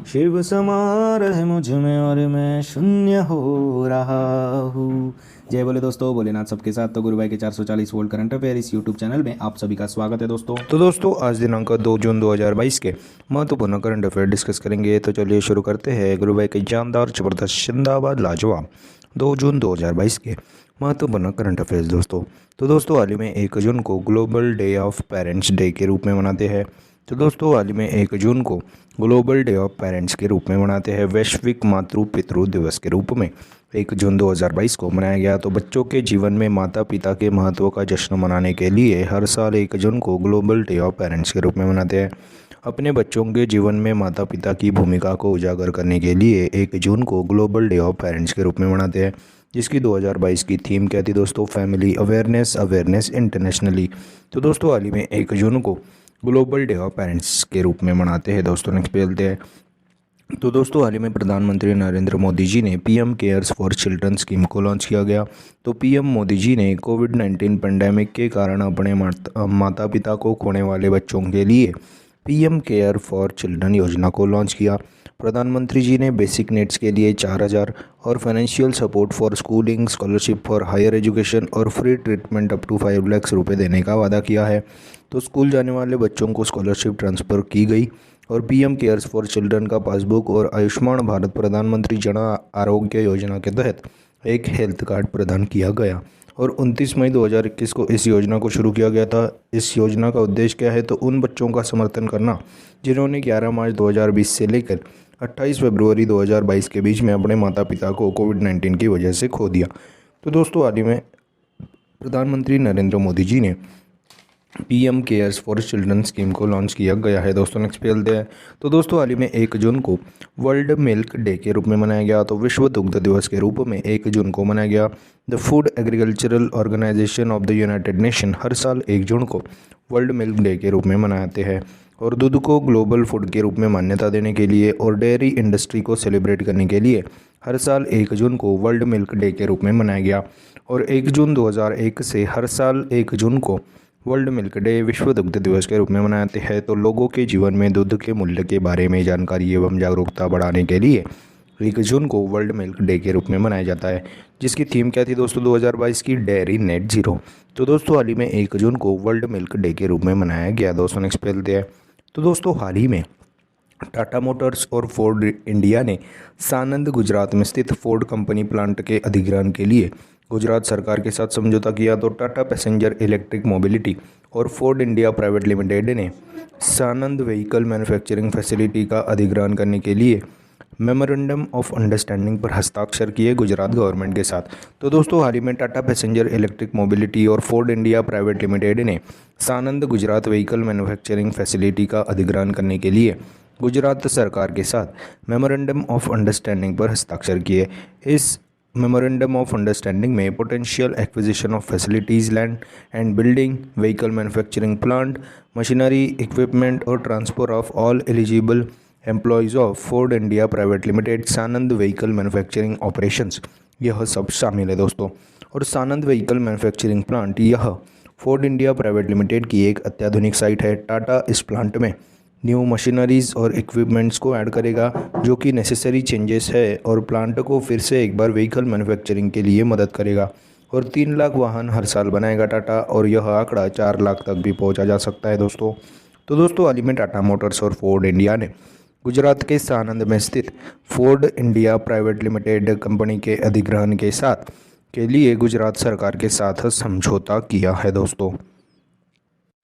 शिव समा रहे मुझ में और मैं शून्य हो रहा हूँ। जय बोले दोस्तों, भोलेनाथ सबके साथ। तो गुरु भाई के 440 वोल्ट करंट अफेयर इस यूट्यूब चैनल में आप सभी का स्वागत है दोस्तों। तो दोस्तों आज दिनांक 2 जून 2022 के महत्वपूर्ण करंट अफेयर डिस्कस करेंगे। तो चलिए शुरू करते हैं। गुरु भाई के जानदार जबरदस्त जिंदाबाद लाजवाब 2 जून 2022 के महत्वपूर्ण करंट अफेयर्स दोस्तों हाल ही में 1 जून को global day of parents day के रूप में मनाते हैं। तो दोस्तों हाल ही में 1 जून को ग्लोबल डे ऑफ पेरेंट्स के रूप में मनाते हैं, वैश्विक मातृ पितृ दिवस के रूप में 1 जून 2022 को मनाया गया। तो बच्चों के जीवन में माता पिता के महत्व का जश्न मनाने के लिए हर साल 1 जून को ग्लोबल डे ऑफ पेरेंट्स के रूप में मनाते हैं। अपने बच्चों के जीवन में माता पिता की भूमिका को उजागर करने के लिए 1 जून को ग्लोबल डे ऑफ पेरेंट्स के रूप में मनाते हैं, जिसकी 2022 की थीम क्या थी दोस्तों? Family awareness awareness internationally. तो दोस्तों हाल ही में 1 जून को ग्लोबल डे ऑफ पेरेंट्स के रूप में मनाते हैं। दोस्तों नेक्स्ट पे चलते हैं। तो दोस्तों हाल ही में प्रधानमंत्री नरेंद्र मोदी जी ने PM cares for children scheme को लॉन्च किया गया। तो पीएम मोदी जी ने कोविड-19 पेंडेमिक के कारण अपने माता पिता को खोने वाले बच्चों के लिए पीएम केयर फॉर चिल्ड्रन योजना को लॉन्च किया। प्रधानमंत्री जी ने बेसिक नीड्स के लिए 4,000 और financial support for schooling, scholarship for higher education और free treatment up to 5 lakh रुपये देने का वादा किया है। तो स्कूल जाने वाले बच्चों को स्कॉलरशिप ट्रांसफ़र की गई और पीएम केयर्स फॉर चिल्ड्रन का पासबुक और आयुष्मान भारत प्रधानमंत्री जन आरोग्य योजना के तहत एक हेल्थ कार्ड प्रदान किया गया और 29 मई 2021 को इस योजना को शुरू किया गया था। इस योजना का उद्देश्य क्या है? तो उन बच्चों का समर्थन करना जिन्होंने 11 मार्च 2020 से लेकर 28 फरवरी 2022 के बीच में अपने माता पिता को कोविड-19 की वजह से खो दिया। तो दोस्तों हाल ही में प्रधानमंत्री नरेंद्र मोदी जी ने PM cares for children scheme को लॉन्च किया गया है। दोस्तों नेक्स्ट पे चलते हैं। तो दोस्तों हाल ही में 1 जून को वर्ल्ड मिल्क डे के रूप में मनाया गया। तो विश्व दुग्ध दिवस के रूप में 1 जून को मनाया गया। The Food Agricultural Organisation of the United Nation हर साल 1 जून को वर्ल्ड मिल्क डे के रूप में मनाते हैं और दूध को ग्लोबल फूड के रूप में मान्यता देने के लिए और डेयरी इंडस्ट्री को सेलिब्रेट करने के लिए हर साल 1 जून को वर्ल्ड मिल्क डे के रूप में मनाया गया। और 1 जून 2001 से हर साल 1 जून को वर्ल्ड मिल्क डे विश्व दुग्ध दिवस के रूप में मनाते हैं। तो लोगों के जीवन में दूध के मूल्य के बारे में जानकारी एवं जागरूकता बढ़ाने के लिए 1 जून को वर्ल्ड मिल्क डे के रूप में मनाया जाता है, जिसकी थीम क्या थी दोस्तों? 2022 की डेयरी नेट जीरो। तो दोस्तों हाल ही में 1 जून को वर्ल्ड मिल्क डे के रूप में मनाया गया। दोस्तों नेक्स्ट पे चलते हैं। तो दोस्तों हाल ही में टाटा मोटर्स और फोर्ड इंडिया ने सानंद गुजरात में स्थित फोर्ड कंपनी प्लांट के अधिग्रहण के लिए गुजरात सरकार के साथ समझौता किया। तो टाटा पैसेंजर इलेक्ट्रिक मोबिलिटी और फोर्ड इंडिया प्राइवेट लिमिटेड ने सानंद व्हीकल मैन्युफैक्चरिंग फैसिलिटी का अधिग्रहण करने के लिए मेमोरेंडम ऑफ अंडरस्टैंडिंग पर हस्ताक्षर किए गुजरात गवर्नमेंट के साथ। तो दोस्तों हाल ही में टाटा पैसेंजर इलेक्ट्रिक मोबिलिटी और फोर्ड इंडिया प्राइवेट लिमिटेड ने सानंद गुजरात व्हीकल मैन्युफैक्चरिंग फैसिलिटी का अधिग्रहण करने के लिए गुजरात सरकार के साथ मेमोरेंडम ऑफ अंडरस्टैंडिंग पर हस्ताक्षर किए। इस मेमोरेंडम ऑफ अंडरस्टैंडिंग में potential acquisition of facilities, land and building, vehicle manufacturing plant, machinery, equipment और transfer of all eligible employees of Ford India Private Limited Sanand vehicle manufacturing operations, यह सब शामिल है दोस्तों। और सानंद व्हीकल मैन्युफैक्चरिंग प्लांट यह Ford India Private Limited की एक अत्याधुनिक साइट है। टाटा इस प्लांट में न्यू मशीनरीज़ और इक्विपमेंट्स को ऐड करेगा जो कि नेसेसरी चेंजेस है और प्लांट को फिर से एक बार व्हीकल मैन्युफैक्चरिंग के लिए मदद करेगा और 3 लाख वाहन हर साल बनाएगा टाटा और यह आंकड़ा 4 लाख तक भी पहुंचा जा सकता है दोस्तों। तो दोस्तों हाल ही में टाटा मोटर्स और फोर्ड इंडिया ने गुजरात के सानंद में स्थित Ford India Private limited company के अधिग्रहण के साथ के लिए गुजरात सरकार के साथ समझौता किया है दोस्तों।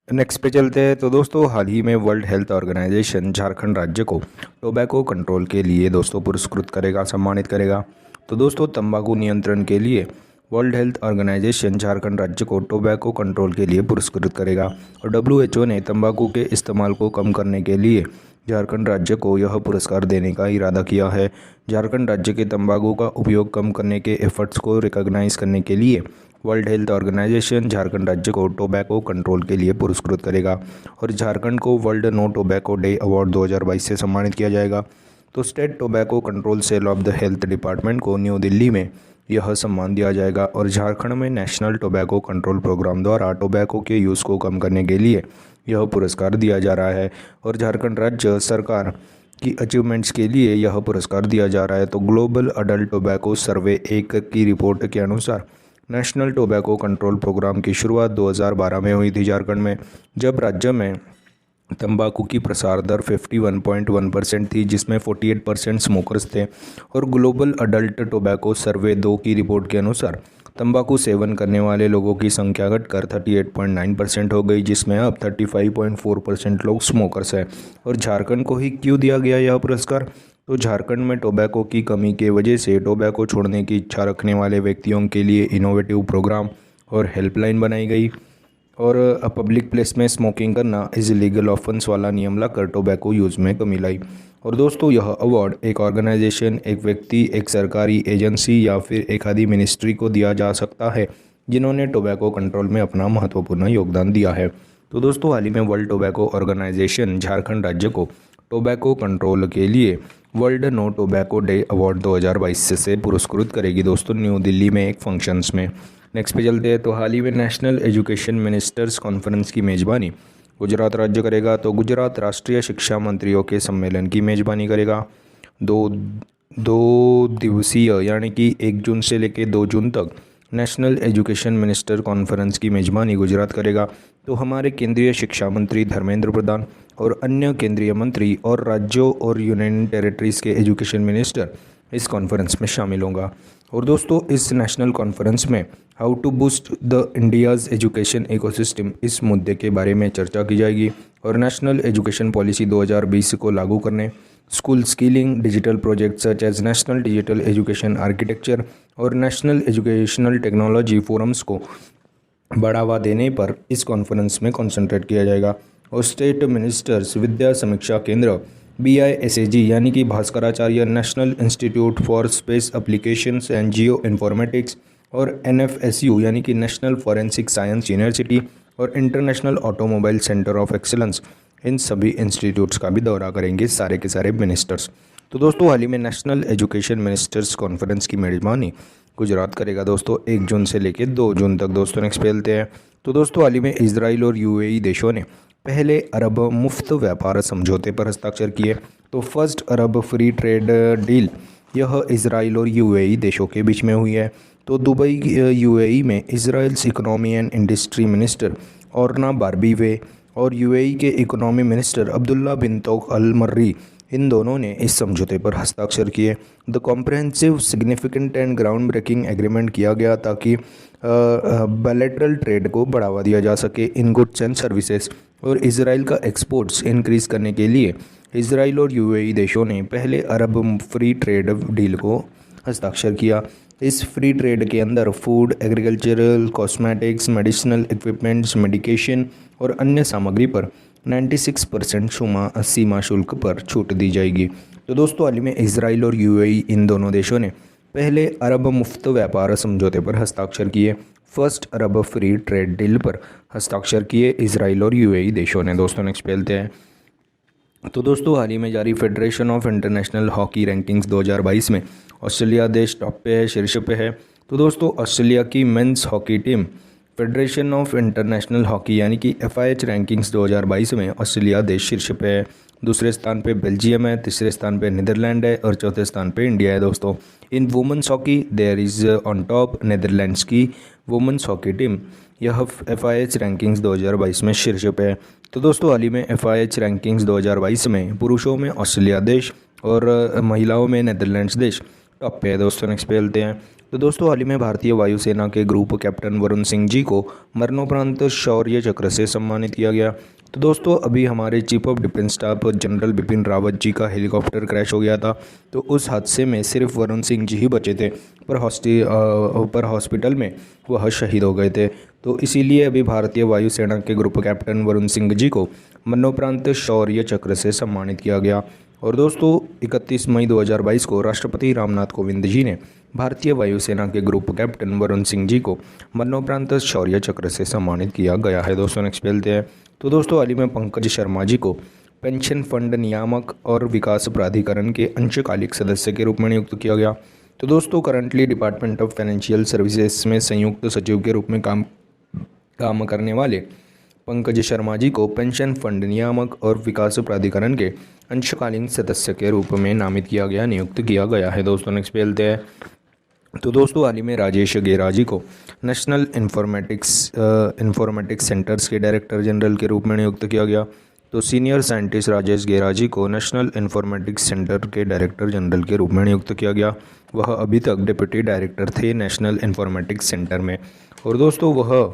नेक्स्ट पे चलते हैं। तो दोस्तों हाल ही में वर्ल्ड हेल्थ ऑर्गेनाइजेशन झारखंड राज्य को टोबैको कंट्रोल के लिए दोस्तों पुरस्कृत करेगा, सम्मानित करेगा। तो दोस्तों तंबाकू नियंत्रण के लिए वर्ल्ड हेल्थ ऑर्गेनाइजेशन झारखंड राज्य को टोबैको कंट्रोल के लिए पुरस्कृत करेगा और WHO ने तंबाकू के इस्तेमाल को कम करने के लिए झारखंड राज्य को यह पुरस्कार देने का इरादा किया है। झारखंड राज्य के तंबाकू का उपयोग कम करने के एफर्ट्स को रिकॉग्नाइज करने के लिए वर्ल्ड हेल्थ ऑर्गेनाइजेशन झारखंड राज्य को टोबैको कंट्रोल के लिए पुरस्कृत करेगा और झारखंड को world no tobacco day award 2022 से सम्मानित किया जाएगा। तो state tobacco control cell of the health department को न्यू दिल्ली में यह सम्मान दिया जाएगा और झारखंड में नेशनल टोबैको कंट्रोल प्रोग्राम द्वारा टोबैको के यूज़ को कम करने के लिए यह पुरस्कार दिया जा रहा है और झारखंड राज्य सरकार की अचीवमेंट्स के लिए यह पुरस्कार दिया जा रहा है। तो ग्लोबल अडल्ट टोबैको सर्वे 1 की रिपोर्ट के अनुसार नेशनल टोबैको कंट्रोल प्रोग्राम की शुरुआत 2012 में हुई थी झारखंड में, जब राज्य में तंबाकू की प्रसार दर 51.1% थी, जिसमें 48% स्मोकर्स थे। और ग्लोबल अडल्ट टोबैको सर्वे 2 की रिपोर्ट के अनुसार तंबाकू सेवन करने वाले लोगों की संख्या घटकर 38.9% हो गई, जिसमें अब 35.4% लोग स्मोकर्स हैं। और झारखंड को ही क्यों दिया गया यह पुरस्कार? तो झारखंड में टोबैको की कमी के वजह से टोबैको छोड़ने की इच्छा रखने वाले व्यक्तियों के लिए इनोवेटिव प्रोग्राम और हेल्पलाइन बनाई गई। और पब्लिक प्लेस में स्मोकिंग करना इज लीगल ऑफेंस वाला नियम लाकर टोबैको यूज़ में कमी लाई। और दोस्तों, यह अवार्ड एक ऑर्गेनाइजेशन, एक व्यक्ति, एक सरकारी एजेंसी या फिर एक आदि मिनिस्ट्री को दिया जा सकता है जिन्होंने टोबैको कंट्रोल में अपना महत्वपूर्ण योगदान दिया है। तो दोस्तों, हाल ही में वर्ल्ड टोबैको ऑर्गेनाइजेशन झारखंड राज्य को टोबैको कंट्रोल के लिए world no tobacco day award 2022 से पुरस्कृत करेगी दोस्तों, न्यू दिल्ली में एक फंक्शंस में। नेक्स्ट पे चलते हैं। तो हाल ही में नेशनल एजुकेशन मिनिस्टर्स कॉन्फ्रेंस की मेज़बानी गुजरात राज्य करेगा। तो गुजरात राष्ट्रीय शिक्षा मंत्रियों के सम्मेलन की मेज़बानी करेगा। दो दिवसीय यानी कि 1 जून से लेकर 2 जून तक नेशनल एजुकेशन मिनिस्टर कॉन्फ्रेंस की मेज़बानी गुजरात करेगा। तो हमारे केंद्रीय शिक्षा मंत्री धर्मेंद्र प्रधान और अन्य केंद्रीय मंत्री और राज्यों और यूनियन टेरिटरीज़ के एजुकेशन मिनिस्टर इस कॉन्फ्रेंस में शामिल होगा। और दोस्तों, इस नेशनल कॉन्फ्रेंस में how to boost the India's education ecosystem इस मुद्दे के बारे में चर्चा की जाएगी। और नेशनल एजुकेशन पॉलिसी 2020 को लागू करने, school skilling, digital project such as national digital education architecture और नेशनल एजुकेशनल टेक्नोलॉजी फोरम्स को बढ़ावा देने पर इस कॉन्फ्रेंस में कंसंट्रेट किया जाएगा। और स्टेट मिनिस्टर्स विद्या समीक्षा केंद्र BISAG यानी कि Bhaskaracharya National Institute for Space Applications and Geo Informatics और NFSU यानी कि नेशनल फॉरेंसिक साइंस यूनिवर्सिटी और International Automobile Centre of Excellence, इन सभी इंस्टीट्यूट्स का भी दौरा करेंगे सारे के सारे मिनिस्टर्स। तो दोस्तों, हाल ही में नेशनल एजुकेशन मिनिस्टर्स कॉन्फ्रेंस की मेज़बानी गुजरात करेगा दोस्तों, 1 जून से लेकर 2 जून तक। दोस्तों, नेक्स्ट पे चलते हैं। तो दोस्तों, हाल ही में इजराइल और UAE देशों ने पहले अरब मुफ्त व्यापार समझौते पर हस्ताक्षर किए। तो first Arab free trade deal यह इजराइल और UAE देशों के बीच में हुई है। तो दुबई UAE में Israel's economy and industry minister Orna Barbivay और UAE के economy minister Abdullah bin Touk Al Marri, इन दोनों ने इस समझौते पर हस्ताक्षर किए। The comprehensive significant and groundbreaking agreement किया गया ताकि बायलैटरल ट्रेड को बढ़ावा दिया जा सके इन गुड्स एंड सर्विसेज। और इसराइल का एक्सपोर्ट्स इंक्रीज़ करने के लिए इसराइल और UAE देशों ने पहले अरब फ्री ट्रेड डील को हस्ताक्षर किया। इस फ्री ट्रेड के अंदर food, agricultural, cosmetics, medicinal equipments, medication और अन्य सामग्री पर 96% सीमा शुल्क पर छूट दी जाएगी। तो दोस्तों, हाल ही में इसराइल और UAE इन दोनों देशों ने पहले अरब मुफ्त व्यापार समझौते पर हस्ताक्षर किए। First Arab free trade deal पर हस्ताक्षर किए इसराइल और UAE देशों ने। दोस्तों, नेक्स्ट पेलते हैं। तो दोस्तों, हाल ही में जारी federation of international hockey rankings 2022 में ऑस्ट्रेलिया देश टॉप पे है, शीर्ष पे है। तो दोस्तों, ऑस्ट्रेलिया की men's hockey team federation of international hockey यानी कि FIH रैंकिंग्स 2022 में ऑस्ट्रेलिया देश शीर्ष पे है। दूसरे स्थान पे बेल्जियम है, तीसरे स्थान पे नीदरलैंड है और चौथे स्थान पे इंडिया है। दोस्तों, in women's hockey there is on top Netherlands की वुमेंस हॉकी टीम, यह FIH रैंकिंग्स 2022 में शीर्ष पे है। तो दोस्तों, हाल ही में FIH रैंकिंग्स 2022 में पुरुषों में ऑस्ट्रेलिया देश और महिलाओं में नीदरलैंड्स देश टॉप पे है। दोस्तों, नेक्स्ट पे चलते हैं। तो दोस्तों, हाल ही में भारतीय वायुसेना के ग्रुप कैप्टन वरुण सिंह जी को मरणोपरांत शौर्य चक्र से सम्मानित किया गया। तो दोस्तों, अभी हमारे chief of defence staff general Bipin Rawat ji का हेलीकॉप्टर क्रैश हो गया था। तो उस हादसे में सिर्फ वरुण सिंह जी ही बचे थे, पर हॉस्पिटल में वह शहीद हो गए थे। तो इसीलिए अभी भारतीय वायुसेना के ग्रुप कैप्टन वरुण सिंह जी को मरणोपरांत शौर्य चक्र से सम्मानित किया गया। और दोस्तों, 31 मई 2022 को राष्ट्रपति रामनाथ कोविंद जी ने भारतीय वायुसेना के ग्रुप कैप्टन वरुण सिंह जी को मरणोपरांत शौर्य चक्र से सम्मानित किया गया है। दोस्तों, नेक्स्ट चलते हैं। तो दोस्तों, हाल ही में पंकज शर्मा जी को पेंशन फंड नियामक और विकास प्राधिकरण के अंशकालिक सदस्य के रूप में नियुक्त किया गया। तो दोस्तों, currently department of financial services में संयुक्त सचिव के रूप में काम करने वाले पंकज शर्मा जी को पेंशन फंड नियामक और विकास प्राधिकरण के अंशकालीन सदस्य के रूप में नामित किया गया, नियुक्त किया गया है। दोस्तों नेक्स्ट पे चलते हैं। तो दोस्तों हाल ही में राजेश गेरा जी को नेशनल इंफॉर्मेटिक्स सेंटर्स के डायरेक्टर जनरल के रूप में नियुक्त किया गया। तो सीनियर साइंटिस्ट राजेश गेरा जी को नेशनल इंफॉर्मेटिक्स सेंटर के डायरेक्टर जनरल के रूप में नियुक्त किया गया। वह अभी तक डिप्टी डायरेक्टर थे नेशनल इंफॉर्मेटिक्स सेंटर में, और दोस्तों वह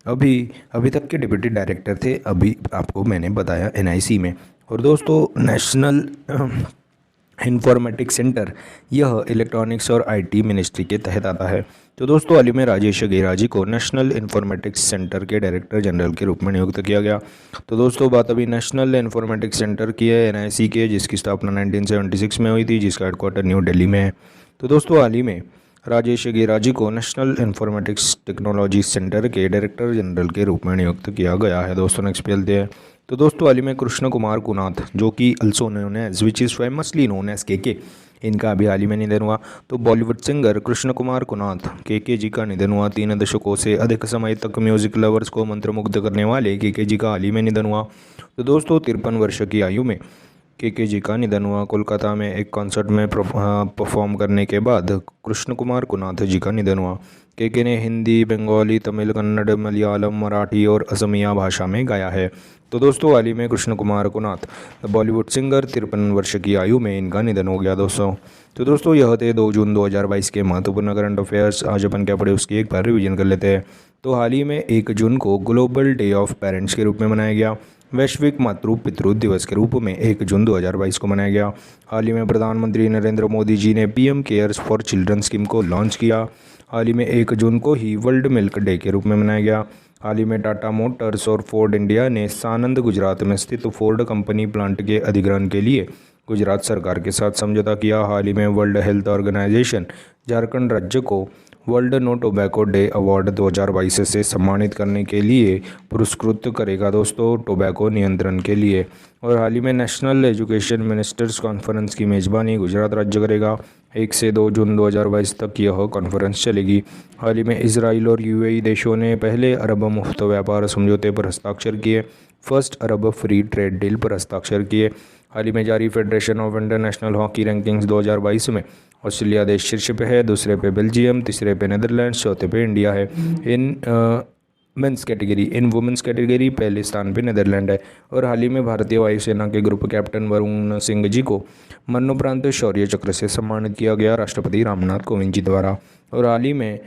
अभी तक के डिप्टी डायरेक्टर थे, अभी आपको मैंने बताया NIC में। और दोस्तों नेशनल इंफॉर्मेटिक्स सेंटर यह इलेक्ट्रॉनिक्स और IT मिनिस्ट्री के तहत आता है। तो दोस्तों हाल ही में राजेश गेरा जी को नेशनल इंफॉर्मेटिक्स सेंटर के डायरेक्टर जनरल के रूप में नियुक्त किया गया। तो दोस्तों बात अभी नेशनल इंफॉर्मेटिक्स सेंटर की है, NIC की है, जिसकी स्थापना 1976 में हुई थी, जिसका हेडक्वार्टर न्यू दिल्ली में है। तो दोस्तों हाल ही में राजेश गेरा जी को नेशनल इंफॉर्मेटिक्स टेक्नोलॉजी सेंटर के डायरेक्टर जनरल के रूप में नियुक्त किया गया है। दोस्तों नेक्स्ट पे चलते हैं। तो दोस्तों हाल ही में कृष्ण कुमार कुनाथ, जो कि also known as which is famously known as KK, इनका अभी हाल ही में निधन हुआ। तो बॉलीवुड सिंगर कृष्ण कुमार कुनाथ KK जी का निधन हुआ। 3 दशकों से अधिक समय तक म्यूजिक लवर्स को मंत्रमुग्ध करने वाले KK जी का हाल ही में निधन हुआ। तो दोस्तों 53 वर्ष की आयु में KK जी का निधन हुआ। कोलकाता में एक कॉन्सर्ट में परफॉर्म करने के बाद कृष्ण कुमार कुनाथ जी का निधन हुआ। KK ने हिंदी, बंगाली, तमिल, कन्नड़, मलयालम, मराठी और असमिया भाषा में गाया है। तो दोस्तों हाल ही में कृष्ण कुमार कुनाथ बॉलीवुड सिंगर 53 वर्ष की आयु में इनका निधन हो गया दोस्तों। तो दोस्तों यह थे 2 जून 2022 के महत्वपूर्ण करंट अफेयर्स। आज अपन क्या पढ़े उसकी एक बार रिवीजन कर लेते हैं। तो हाल ही में 1 जून को ग्लोबल डे ऑफ पेरेंट्स के रूप में मनाया गया। वैश्विक मातृ पितृ दिवस के रूप में 1 जून 2022 को मनाया गया। हाल ही में प्रधानमंत्री नरेंद्र मोदी जी ने PM cares for children scheme को लॉन्च किया। हाल ही में 1 जून को ही वर्ल्ड मिल्क डे के रूप में मनाया गया। हाल ही में टाटा मोटर्स और फोर्ड इंडिया ने सानंद गुजरात में स्थित फोर्ड कंपनी प्लांट के अधिग्रहण के लिए गुजरात सरकार के साथ समझौता किया। हाल ही में वर्ल्ड हेल्थ ऑर्गेनाइजेशन झारखंड राज्य को world no tobacco day award 2022 से सम्मानित करने के लिए पुरस्कृत करेगा दोस्तों, टोबैको नियंत्रण के लिए। और हाल ही में नेशनल एजुकेशन मिनिस्टर्स कॉन्फ्रेंस की मेज़बानी गुजरात राज्य करेगा। 1 से 2 जून 2022 तक यह कॉन्फ्रेंस चलेगी। हाल ही में इजराइल और UAE देशों ने पहले अरब मुफ्त व्यापार समझौते पर हस्ताक्षर किए। First Arab free trade deal पर हस्ताक्षर किए। हाल ही में जारी federation of international hockey rankings 2022 में ऑस्ट्रेलिया देश शीर्ष पे है, दूसरे पे बेल्जियम, तीसरे पे नेदरलैंड्स, चौथे पे इंडिया है। इन वुमेंस कैटेगरी पहले स्थान पे नेदरलैंड है। और हाल ही में भारतीय वायुसेना के ग्रुप कैप्टन वरुण सिंह जी को मरणोपरांत शौर्य चक्र से सम्मानित किया गया राष्ट्रपति रामनाथ कोविंद जी द्वारा। और हाल ही में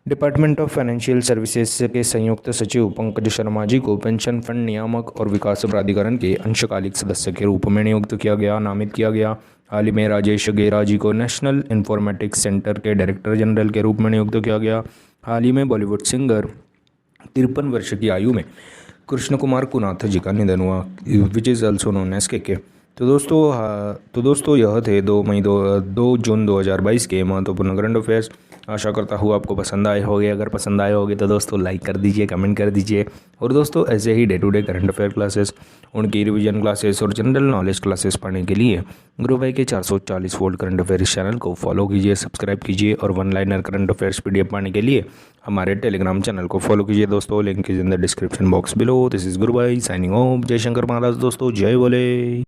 डिपार्टमेंट ऑफ फाइनेंशियल सर्विसेज के संयुक्त सचिव पंकज शर्मा जी को पेंशन फंड नियामक और विकास प्राधिकरण के अंशकालिक सदस्य के रूप में नियुक्त किया गया, नामित किया गया। हाल ही में राजेश गेरा जी को नेशनल इंफॉर्मेटिक्स सेंटर के डायरेक्टर जनरल के रूप में नियुक्त किया गया। हाल ही में बॉलीवुड सिंगर 53 वर्ष की आयु में कृष्ण कुमार कुनाथ जी का निधन हुआ, which is also known as KK। तो दोस्तों यह थे 2 जून 2022 के महत्वपूर्ण करंट अफेयर्स। आशा करता हूँ आपको पसंद आए होंगे। अगर पसंद आए होंगे तो दोस्तों लाइक कर दीजिए, कमेंट कर दीजिए। और दोस्तों ऐसे ही day to day current affair classes, उनकी रिवीजन क्लासेस और जनरल नॉलेज क्लासेस पढ़ने के लिए गुरु भाई के 440 वोल्ट करंट अफेयर्स चैनल को फॉलो कीजिए, सब्सक्राइब कीजिए। और one liner current affairs PDF पाने के लिए हमारे टेलीग्राम चैनल को फॉलो कीजिए दोस्तों, link is in the description box below. This is गुरु भाई साइनिंग ऑफ। जय शंकर महाराज दोस्तों, जय बोले।